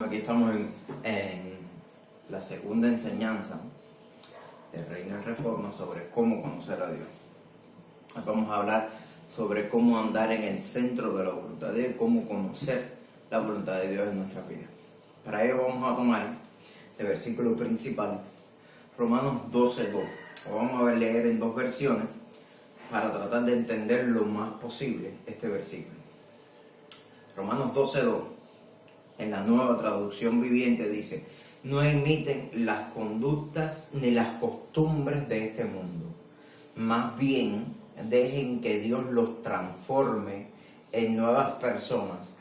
Aquí estamos en la segunda enseñanza de Reino en Reforma sobre cómo conocer a Dios. Hoy vamos a hablar sobre cómo andar en el centro de la voluntad de Dios, cómo conocer la voluntad de Dios en nuestra vida. Para ello vamos a tomar el versículo principal, Romanos 12:2. Lo vamos a leer en dos versiones para tratar de entender lo más posible este versículo. Romanos 12:2. En la Nueva Traducción Viviente dice: no imiten las conductas ni las costumbres de este mundo, más bien dejen que Dios los transforme en nuevas personas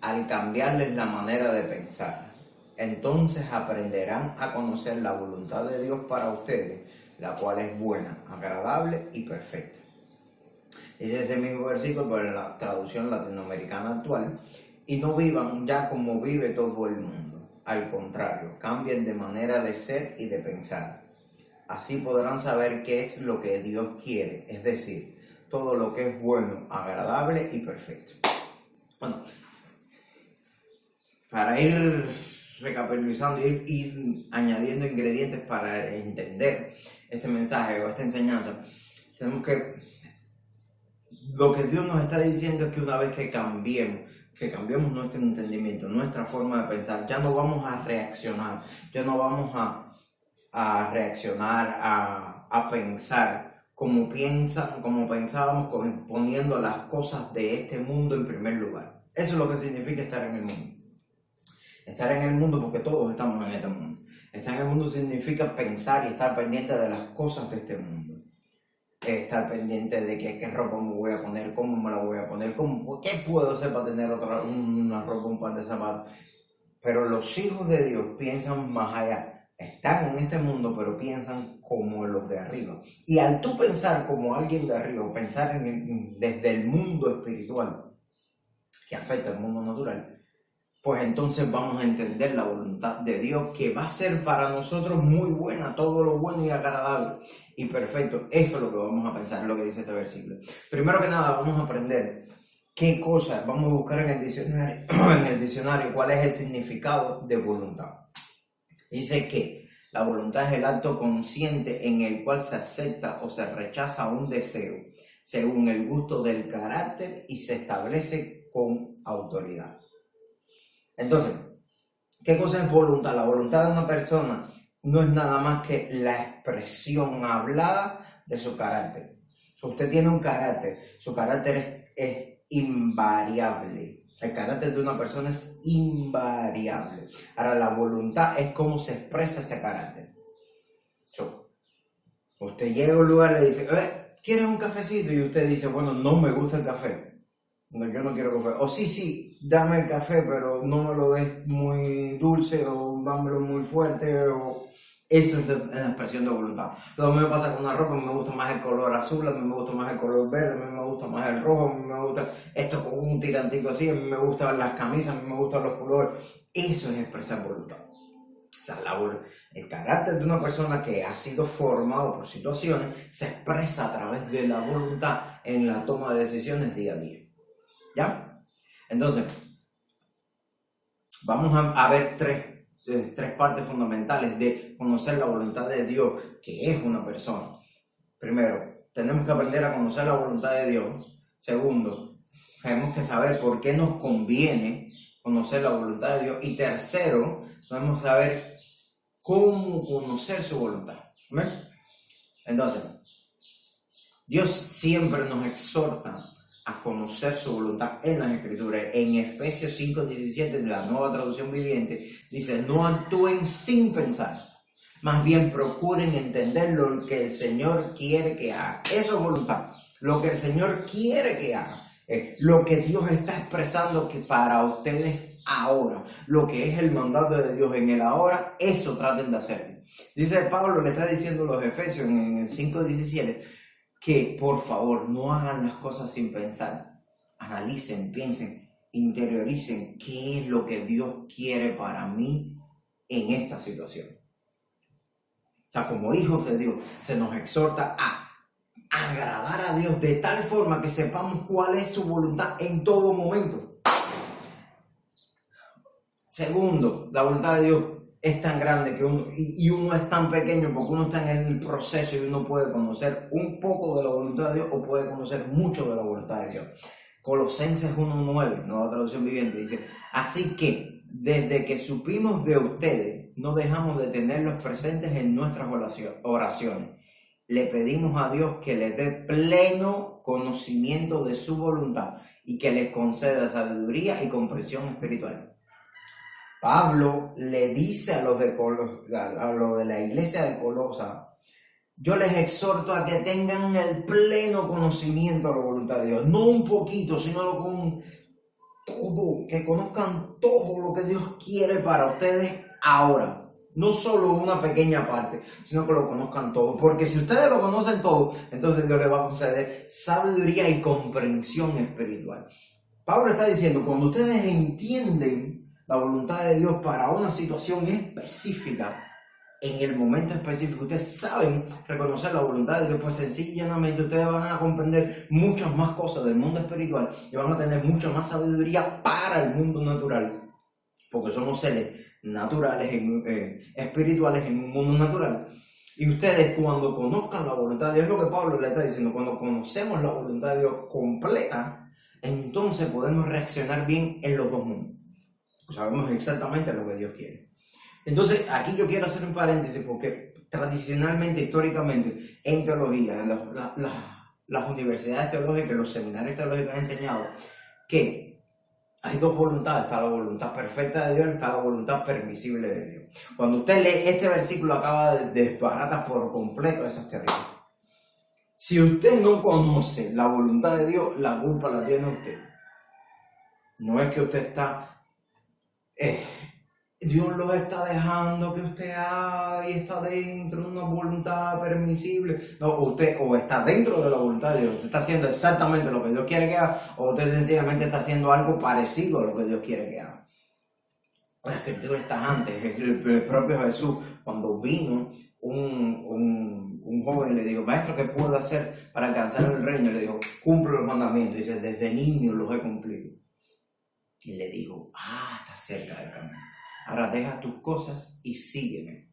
al cambiarles la manera de pensar. Entonces aprenderán a conocer la voluntad de Dios para ustedes, la cual es buena, agradable y perfecta. Dice ese mismo versículo, pero en la traducción latinoamericana actual: y no vivan ya como vive todo el mundo. Al contrario, cambien de manera de ser y de pensar. Así podrán saber qué es lo que Dios quiere, es decir, todo lo que es bueno, agradable y perfecto. Bueno, para ir recapitulando, ir añadiendo ingredientes para entender este mensaje o esta enseñanza, tenemos que... Lo que Dios nos está diciendo es que una vez que cambiemos nuestro entendimiento, nuestra forma de pensar, ya no vamos a reaccionar, ya no vamos a reaccionar, a pensar como pensábamos, poniendo las cosas de este mundo en primer lugar. Eso es lo que significa estar en el mundo. Estar en el mundo, porque todos estamos en este mundo. Estar en el mundo significa pensar y estar pendiente de las cosas de este mundo. Estar pendiente de qué ropa me voy a poner, cómo me la voy a poner, qué puedo hacer para tener una ropa, un par de zapatos. Pero los hijos de Dios piensan más allá. Están en este mundo, pero piensan como los de arriba. Y al tú pensar como alguien de arriba, pensar desde el mundo espiritual que afecta al mundo natural, pues entonces vamos a entender la voluntad de Dios, que va a ser para nosotros muy buena, todo lo bueno y agradable y perfecto. Eso es lo que vamos a pensar, es lo que dice este versículo. Primero que nada, vamos a aprender qué cosas, vamos a buscar en el diccionario cuál es el significado de voluntad. Dice que la voluntad es el acto consciente en el cual se acepta o se rechaza un deseo según el gusto del carácter y se establece con autoridad. Entonces, ¿qué cosa es voluntad? La voluntad de una persona no es nada más que la expresión hablada de su carácter. Si usted tiene un carácter, su carácter es invariable. El carácter de una persona es invariable. Ahora, la voluntad es cómo se expresa ese carácter. Usted llega a un lugar y le dice: ¿quieres un cafecito? Y usted dice: bueno, no me gusta el café. No, yo no quiero café. O sí, dame el café, pero no me lo des muy dulce o dámelo muy fuerte. Eso es la expresión de voluntad. Lo mismo pasa con una ropa. Me gusta más el color azul, a mí me gusta más el color verde, a mí me gusta más el rojo, a mí me gusta esto con un tirantico así, a mí me gustan las camisas, a mí me gustan los colores. Eso es expresar voluntad. O sea, el carácter de una persona que ha sido formado por situaciones se expresa a través de la voluntad en la toma de decisiones día a día. ¿Ya? Entonces, vamos a ver tres partes fundamentales de conocer la voluntad de Dios, que es una persona. Primero, tenemos que aprender a conocer la voluntad de Dios. Segundo, tenemos que saber por qué nos conviene conocer la voluntad de Dios. Y tercero, debemos saber cómo conocer su voluntad. ¿Ven? Entonces, Dios siempre nos exhorta a conocer su voluntad en las Escrituras. En Efesios 5:17 de la Nueva Traducción Viviente dice: no actúen sin pensar, más bien procuren entender lo que el Señor quiere que haga. Eso es voluntad. Lo que el Señor quiere que haga, lo que Dios está expresando que para ustedes ahora, lo que es el mandato de Dios en el ahora, eso traten de hacer. Dice Pablo, le está diciendo a los Efesios en el 5:17 que por favor no hagan las cosas sin pensar. Analicen, piensen, interioricen qué es lo que Dios quiere para mí en esta situación. O sea, como hijos de Dios, se nos exhorta a agradar a Dios de tal forma que sepamos cuál es su voluntad en todo momento. Segundo, la voluntad de Dios es tan grande que uno es tan pequeño porque uno está en el proceso y uno puede conocer un poco de la voluntad de Dios o puede conocer mucho de la voluntad de Dios. Colosenses 1:9, nueva traducción viviente, dice: así que desde que supimos de ustedes, no dejamos de tenerlos presentes en nuestras oraciones. Le pedimos a Dios que les dé pleno conocimiento de su voluntad y que les conceda sabiduría y comprensión espiritual. Pablo le dice a los de la iglesia de Colosa: yo les exhorto a que tengan el pleno conocimiento de la voluntad de Dios, no un poquito, sino con todo, que conozcan todo lo que Dios quiere para ustedes ahora. No solo una pequeña parte, sino que lo conozcan todo. Porque si ustedes lo conocen todo, entonces Dios les va a conceder sabiduría y comprensión espiritual. Pablo está diciendo, cuando ustedes entienden la voluntad de Dios para una situación específica, en el momento específico, ustedes saben reconocer la voluntad de Dios, pues sencillamente ustedes van a comprender muchas más cosas del mundo espiritual y van a tener mucha más sabiduría para el mundo natural, porque somos seres naturales, espirituales en un mundo natural. Y ustedes, cuando conozcan la voluntad de Dios, es lo que Pablo le está diciendo, cuando conocemos la voluntad de Dios completa, entonces podemos reaccionar bien en los dos mundos. Sabemos exactamente lo que Dios quiere. Entonces, aquí yo quiero hacer un paréntesis porque tradicionalmente, históricamente, en teología, en las universidades teológicas, los seminarios teológicos han enseñado que hay dos voluntades: está la voluntad perfecta de Dios y está la voluntad permisible de Dios. Cuando usted lee este versículo, acaba de desbaratar por completo esas teorías. Si usted no conoce la voluntad de Dios, la culpa la tiene usted. No es que usted está... Dios lo está dejando que usted haga y está dentro de una voluntad permisible. No, usted o está dentro de la voluntad de Dios, usted está haciendo exactamente lo que Dios quiere que haga, o usted sencillamente está haciendo algo parecido a lo que Dios quiere que haga. La escritura está antes. El propio Jesús, cuando vino un joven, le dijo: maestro, ¿qué puedo hacer para alcanzar el reino? Le dijo: cumple los mandamientos. Dice: desde niño los he cumplido. Y le dijo: está cerca del camino. Ahora deja tus cosas y sígueme.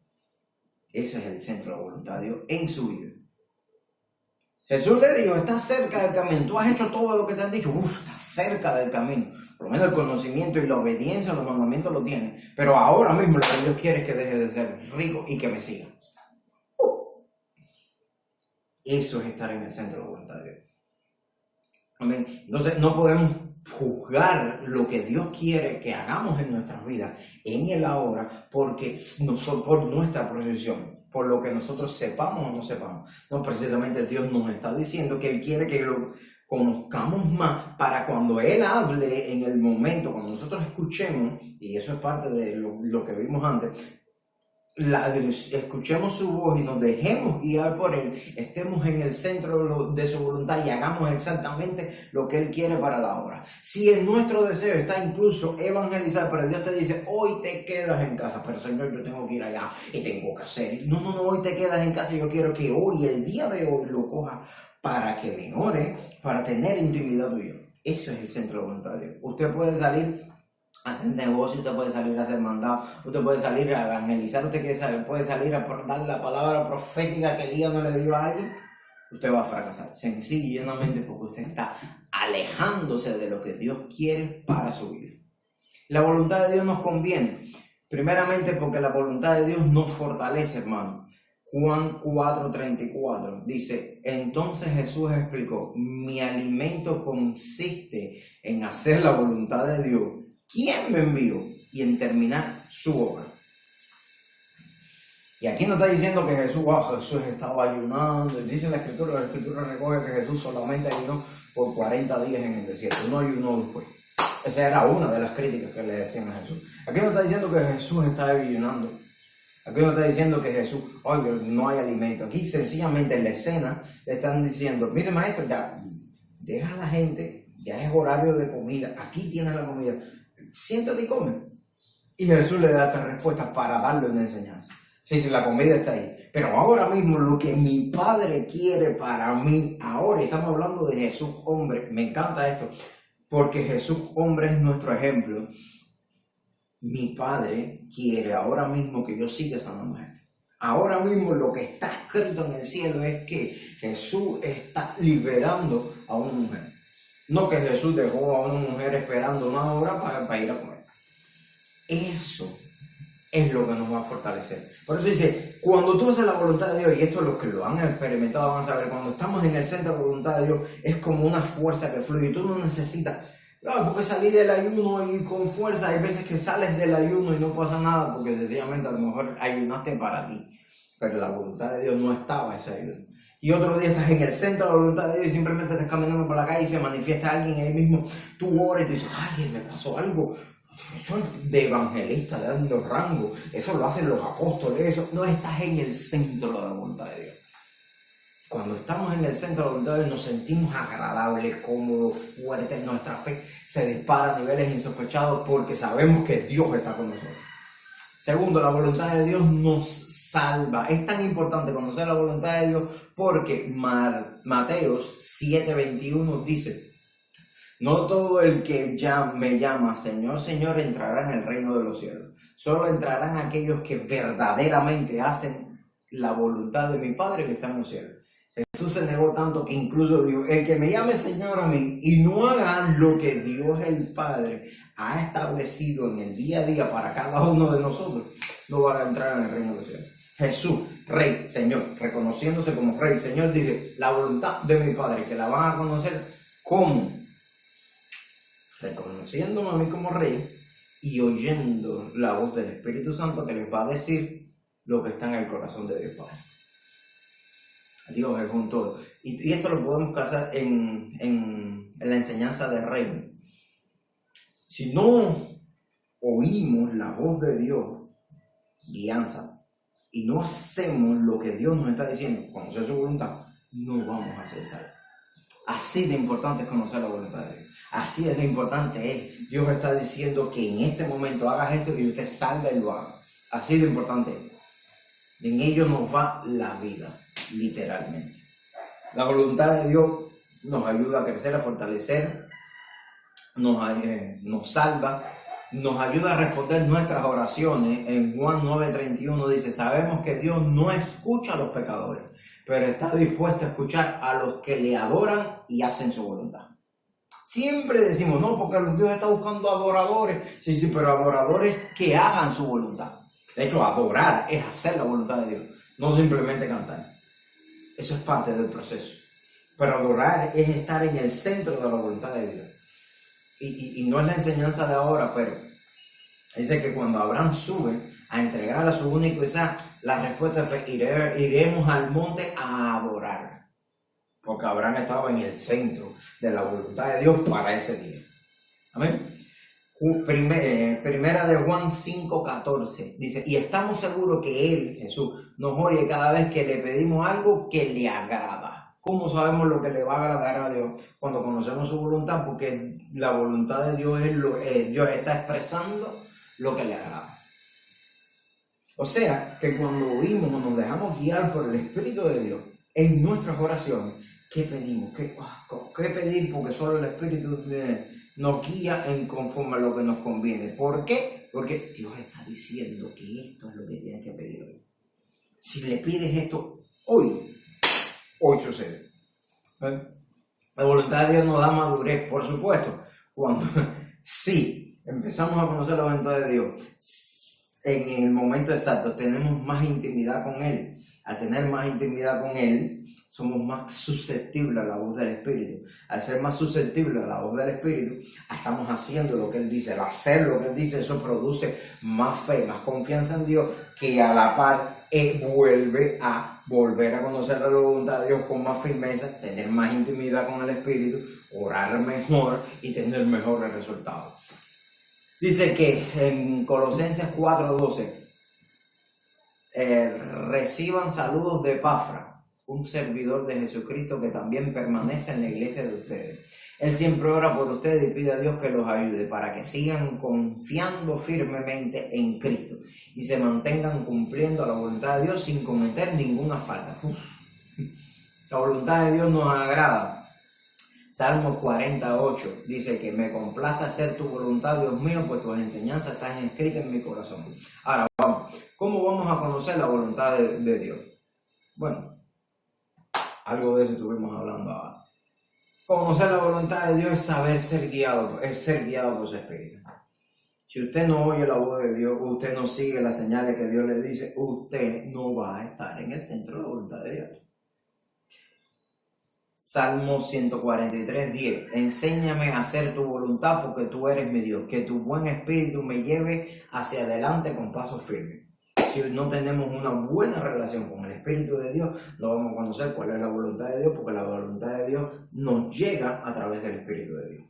Ese es el centro de la voluntad de Dios en su vida. Jesús le dijo: estás cerca del camino. Tú has hecho todo lo que te han dicho. Estás cerca del camino. Por lo menos el conocimiento y la obediencia a los mandamientos lo tienes. Pero ahora mismo lo que Dios quiere es que dejes de ser rico y que me siga. Eso es estar en el centro de la voluntad de Dios. Amén. Entonces no podemos juzgar lo que Dios quiere que hagamos en nuestras vidas, en el ahora, porque por nuestra posición, por lo que nosotros sepamos o no sepamos. No, precisamente Dios nos está diciendo que Él quiere que lo conozcamos más para cuando Él hable en el momento, cuando nosotros escuchemos, y eso es parte de lo que vimos antes, escuchemos su voz y nos dejemos guiar por Él, estemos en el centro de su voluntad y hagamos exactamente lo que Él quiere para la hora. Si en nuestro deseo está incluso evangelizar, pero Dios te dice: hoy te quedas en casa, pero Señor, yo tengo que ir allá y tengo que hacer. No, hoy te quedas en casa y yo quiero que hoy, el día de hoy, lo cojas para que me ore, para tener intimidad tuya. Eso es el centro de la voluntad de Dios. Usted puede salir a hacer negocio, usted puede salir a hacer mandado, usted puede salir a evangelizar, puede salir a dar la palabra profética que Elías no le dio a alguien. Usted va a fracasar, sencillamente porque usted está alejándose de lo que Dios quiere para su vida. La voluntad de Dios nos conviene, primeramente porque la voluntad de Dios nos fortalece, hermano. Juan 4:34 dice: entonces Jesús explicó: mi alimento consiste en hacer la voluntad de Dios, quien me envió, y en terminar su obra. Y aquí no está diciendo que Jesús estaba ayunando. Dice la escritura recoge que Jesús solamente ayunó por 40 días en el desierto, no ayunó después. Esa era una de las críticas que le decían a Jesús. Aquí no está diciendo que Jesús estaba ayunando. Aquí no está diciendo que Jesús, oye, no hay alimento. Aquí sencillamente en la escena le están diciendo: mire, maestro, ya deja a la gente, ya es horario de comida, aquí tienes la comida, siéntate y come. Y Jesús le da esta respuesta para darle una enseñanza. Sí, la comida está ahí. Pero ahora mismo lo que mi Padre quiere para mí, ahora estamos hablando de Jesús hombre. Me encanta esto, porque Jesús hombre es nuestro ejemplo. mi Padre quiere ahora mismo que yo siga sanando gente. Ahora mismo lo que está escrito en el cielo es que Jesús está liberando a una mujer. No que Jesús dejó a una mujer esperando una hora para ir a comer. Eso es lo que nos va a fortalecer. Por eso dice, cuando tú haces la voluntad de Dios, y esto los que lo han experimentado van a saber, cuando estamos en el centro de la voluntad de Dios, es como una fuerza que fluye. Tú no necesitas, porque salí del ayuno y con fuerza, hay veces que sales del ayuno y no pasa nada, porque sencillamente a lo mejor ayunaste para ti, pero la voluntad de Dios no estaba ese ayuno. Y otro día estás en el centro de la voluntad de Dios y simplemente estás caminando por la calle y se manifiesta alguien ahí mismo, tú oras y tú dices, ay, me pasó algo. Eso es de evangelista, dando rango, eso lo hacen los apóstoles, eso no estás en el centro de la voluntad de Dios. Cuando estamos en el centro de la voluntad de Dios nos sentimos agradables, cómodos, fuertes, nuestra fe se dispara a niveles insospechados porque sabemos que Dios está con nosotros. Segundo, la voluntad de Dios nos salva. Es tan importante conocer la voluntad de Dios porque Mateos 7:21 dice, no todo el que me llama Señor, Señor entrará en el reino de los cielos. Solo entrarán aquellos que verdaderamente hacen la voluntad de mi Padre que está en los cielos. Jesús se negó tanto que incluso dijo, el que me llame Señor a mí y no haga lo que Dios el Padre ha establecido en el día a día para cada uno de nosotros, no va a entrar en el reino de los cielos. Jesús, Rey, Señor, reconociéndose como Rey, Señor, dice, la voluntad de mi Padre, que la van a conocer como reconociéndome a mí como Rey y oyendo la voz del Espíritu Santo que les va a decir lo que está en el corazón de Dios Padre. Dios es un todo. Y esto lo podemos casar en la enseñanza del reino. Si no oímos la voz de Dios, guianza, y no hacemos lo que Dios nos está diciendo, conocer su voluntad, no vamos a ser salvos. Así de importante es conocer la voluntad de Dios. Así es de importante es. Dios está diciendo que en este momento hagas esto y usted salga y lo haga. Así de importante es. En ello nos va la vida, literalmente. La voluntad de Dios nos ayuda a crecer, a fortalecer, nos salva, nos ayuda a responder nuestras oraciones. En Juan 9:31 dice, sabemos que Dios no escucha a los pecadores, pero está dispuesto a escuchar a los que le adoran y hacen su voluntad. Siempre decimos, no, porque Dios está buscando adoradores. Sí, pero adoradores que hagan su voluntad. De hecho, adorar es hacer la voluntad de Dios, no simplemente cantar. Eso es parte del proceso. Pero adorar es estar en el centro de la voluntad de Dios. Y no es la enseñanza de ahora, pero dice que cuando Abraham sube a entregar a su único Isaac, la respuesta fue, iremos al monte a adorar. Porque Abraham estaba en el centro de la voluntad de Dios para ese día. Amén. Primera de Juan 5:14 dice, y estamos seguros que Él, Jesús, nos oye cada vez que le pedimos algo que le agrada. ¿Cómo sabemos lo que le va a agradar a Dios? Cuando conocemos su voluntad, porque la voluntad de Dios es Dios está expresando lo que le agrada. O sea, que cuando oímos o nos dejamos guiar por el Espíritu de Dios en nuestras oraciones, ¿qué pedimos? ¿Qué pedir? Porque solo el Espíritu nos guía en conforme a lo que nos conviene. ¿Por qué? Porque Dios está diciendo que esto es lo que tienes que pedir hoy. Si le pides esto hoy sucede. La voluntad de Dios nos da madurez, por supuesto. Cuando sí empezamos a conocer la voluntad de Dios, en el momento exacto tenemos más intimidad con Él. Al tener más intimidad con Él, somos más susceptibles a la voz del Espíritu. Al ser más susceptibles a la voz del Espíritu, estamos haciendo lo que Él dice. Al hacer lo que Él dice, eso produce más fe, más confianza en Dios, que a la par vuelve a volver a conocer la voluntad de Dios con más firmeza, tener más intimidad con el Espíritu, orar mejor y tener mejores resultados. Dice que en Colosenses 4:12, reciban saludos de Epafra, un servidor de Jesucristo que también permanece en la iglesia de ustedes. Él siempre ora por ustedes y pide a Dios que los ayude para que sigan confiando firmemente en Cristo y se mantengan cumpliendo la voluntad de Dios sin cometer ninguna falta. La voluntad de Dios nos agrada Salmo 48 dice que me complace hacer tu voluntad, Dios mío, pues tus enseñanzas están escritas en mi corazón. Ahora, vamos, ¿cómo vamos a conocer la voluntad de Dios? Bueno, algo de eso estuvimos hablando ahora. Conocer la voluntad de Dios es saber ser guiado por su Espíritu. Si usted no oye la voz de Dios, usted no sigue las señales que Dios le dice, usted no va a estar en el centro de la voluntad de Dios. Salmo 143:10. Enséñame a hacer tu voluntad porque tú eres mi Dios. Que tu buen espíritu me lleve hacia adelante con paso firme. Si no tenemos una buena relación con el Espíritu de Dios, no vamos a conocer cuál es la voluntad de Dios, porque la voluntad de Dios nos llega a través del Espíritu de Dios.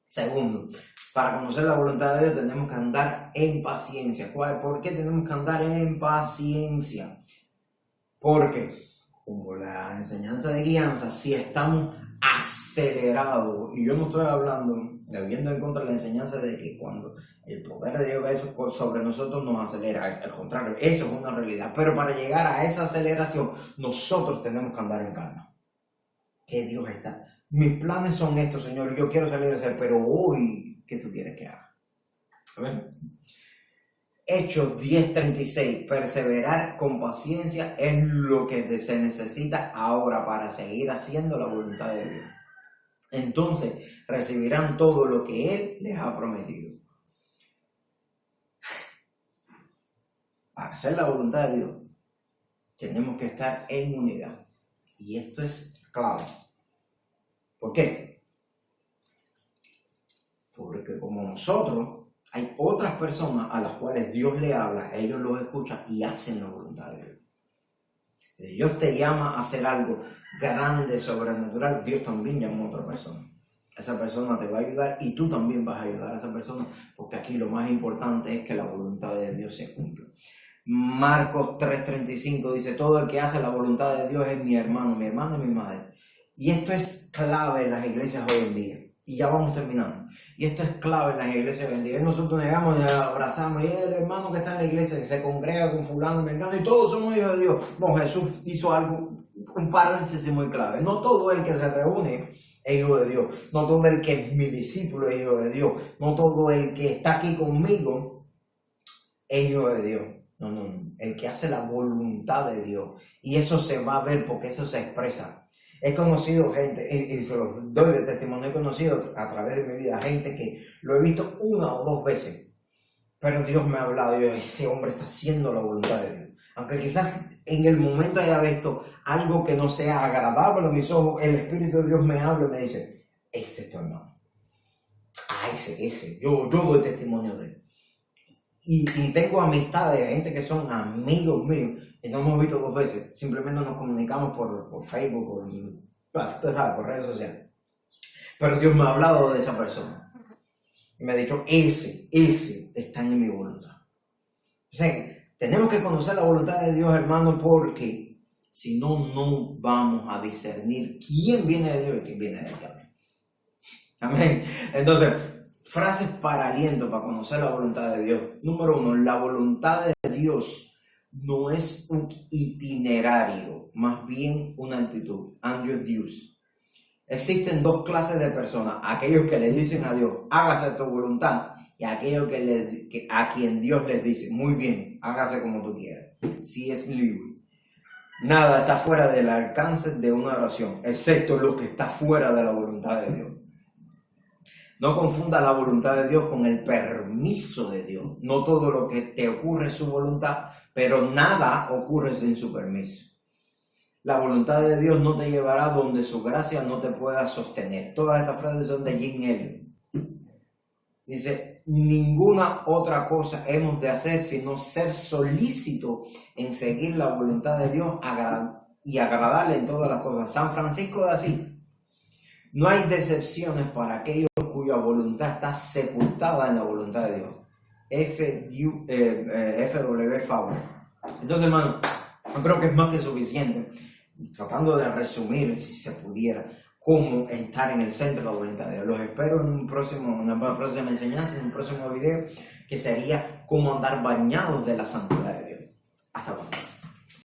Segundo, para conocer la voluntad de Dios tenemos que andar en paciencia. ¿Por qué tenemos que andar en paciencia? Porque, como la enseñanza de guianza, si estamos acelerados, y yo no estoy hablando, viendo en contra de la enseñanza de que cuando el poder de Dios cae sobre nosotros nos acelera, al contrario, eso es una realidad, pero para llegar a esa aceleración nosotros tenemos que andar en calma. Que Dios está, mis planes son estos, Señor, yo quiero salir a hacer, pero hoy, ¿qué tú quieres que haga? Amén. Hechos 10:36, perseverar con paciencia es lo que se necesita ahora para seguir haciendo la voluntad de Dios. Entonces recibirán todo lo que Él les ha prometido. Para hacer la voluntad de Dios tenemos que estar en unidad. Y esto es clave. ¿Por qué? Porque como nosotros, hay otras personas a las cuales Dios le habla, ellos los escuchan y hacen la voluntad de Dios. Si Dios te llama a hacer algo grande, sobrenatural, Dios también llama a otra persona. Esa persona te va a ayudar y tú también vas a ayudar a esa persona, porque aquí lo más importante es que la voluntad de Dios se cumpla. Marcos 3:35 dice, todo el que hace la voluntad de Dios es mi hermano y mi madre. Y esto es clave en las iglesias hoy en día. Y ya vamos terminando. Y esto es clave en las iglesias hoy en día. Nosotros llegamos y abrazamos. Y el hermano que está en la iglesia se congrega con fulano, mengano, y todos somos hijos de Dios. Bueno, Jesús hizo algo, un paréntesis muy clave. No todo el que se reúne es hijo de Dios. No todo el que es mi discípulo es hijo de Dios. No todo el que está aquí conmigo es hijo de Dios. No. El que hace la voluntad de Dios. Y eso se va a ver porque eso se expresa. He conocido gente, y se los doy de testimonio, he conocido a través de mi vida gente que lo he visto 1 o 2 veces, pero Dios me ha hablado y yo, ese hombre está haciendo la voluntad de Dios. Aunque quizás en el momento haya visto algo que no sea agradable a mis ojos, el Espíritu de Dios me habla y me dice, ese es tu hermano. Ese, yo doy testimonio de él. Y tengo amistades de gente que son amigos míos y no hemos visto 2 veces, simplemente nos comunicamos por Facebook, por redes sociales. Pero Dios me ha hablado de esa persona y me ha dicho, ese está en mi voluntad. O sea, tenemos que conocer la voluntad de Dios, hermano, porque si no, no vamos a discernir quién viene de Dios y quién viene del diablo. Amén. Entonces, frases para aliento, para conocer la voluntad de Dios. Número 1, la voluntad de Dios no es un itinerario, más bien una actitud. Andrew Deuce. Existen 2 clases de personas, aquellos que le dicen a Dios, hágase tu voluntad, y aquellos a quien Dios les dice, muy bien, hágase como tú quieras. C.S. Lewis. Nada está fuera del alcance de una oración, excepto lo que está fuera de la voluntad de Dios. No confunda la voluntad de Dios con el permiso de Dios. No todo lo que te ocurre es su voluntad, pero nada ocurre sin su permiso. La voluntad de Dios no te llevará donde su gracia no te pueda sostener. Todas estas frases son de Jim Elliot. Dice, ninguna otra cosa hemos de hacer sino ser solícitos en seguir la voluntad de Dios y agradarle en todas las cosas. San Francisco de Asís. No hay decepciones para aquellos cuya voluntad está sepultada en la voluntad de Dios. F.W. Fowler. Entonces, hermano, yo creo que es más que suficiente, tratando de resumir, si se pudiera, cómo estar en el centro de la voluntad de Dios. Los espero en una próxima enseñanza, en un próximo video, que sería cómo andar bañados de la santidad de Dios. Hasta luego.